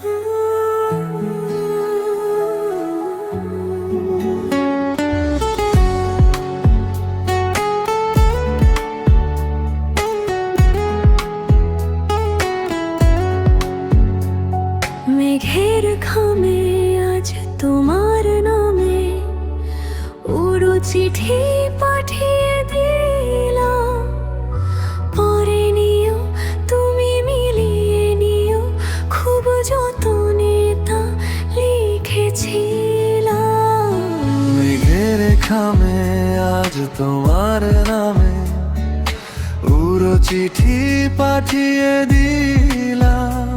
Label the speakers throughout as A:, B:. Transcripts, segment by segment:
A: মেঘের খামে আজ তোমার নামে উড়ো চিঠি পাঠিয়ে দিলাম। পরে নিও তুমি মিলিয়ে নিও, খুব যতনে তা লিখেছিলাম।
B: মেঘের খামে আজ তোমার নামে উড়ো চিঠি পাঠিয়ে দিলাম।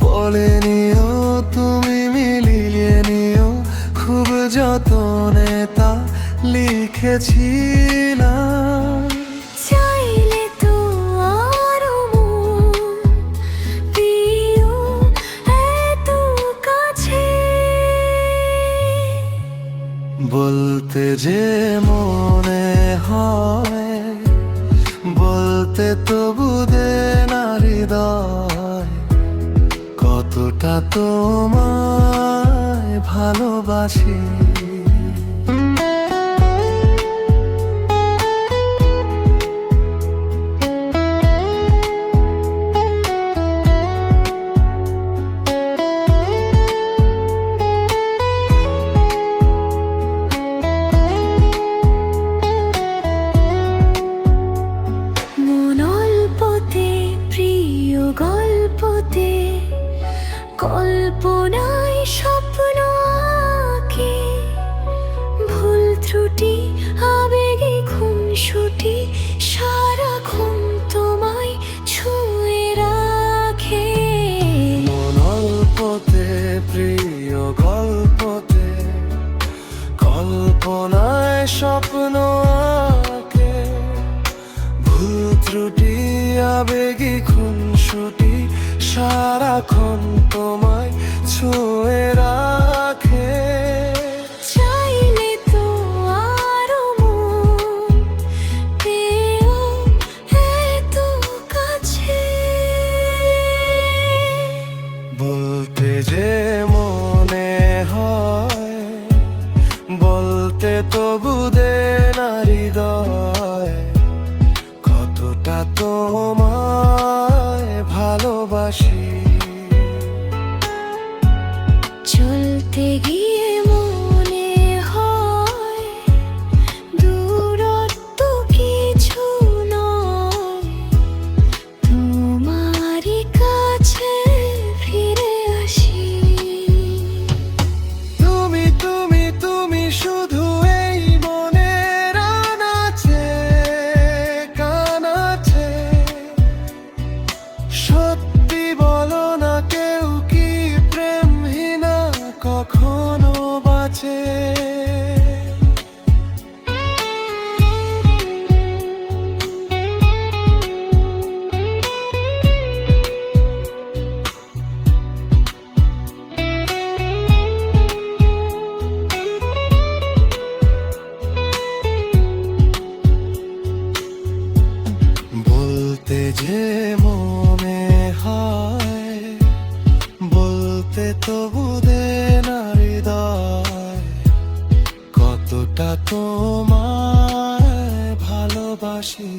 B: পড়ে নিও তুমি মিলিয়ে নিও, খুব যতনে তা লিখেছিলাম।
A: চাইলে তো আরো মন দিও এত কাছে,
B: বলতে যে মনে হয় বলতে তবু দে না হৃদয়, কতটা তোমায় ভালোবাসি।
A: গল্পতে কল্পনায় স্বপ্ন আঁকে, ভুল ত্রুটি আবেগে খুনসুটি সারাক্ষণ তোমায় ছুঁয়ে রাখে।
B: গল্পতে প্রিয় গল্পতে কল্পনায় স্বপ্ন আঁকে, ভুল ত্রুটি আবেগী খুনসুটি সারাক্ষণ তোমায় ছুঁয়ে রাখে।
A: চাইলে তো আরো মন পেও এত কাছে,
B: বলতে যে মনে হয় বলতে তবু দে না হৃদয়, কতটা তোমায় ভালোবাসি।
A: চলতে গিয়ে মনে হয় দূরত্ব কিছু নয়, তোমারই কাছে ফিরে আসি।
B: তুমি তুমি তুমি শুধু এই মনের আনাচে কানাচে, সত্যি বলো না কেউ কি প্রেমহীনা কখনো বাঁচে। বলতে যে মনে হয় বলতে তবু দে না হৃদয়, কতটা তোমায় ভালোবাসি।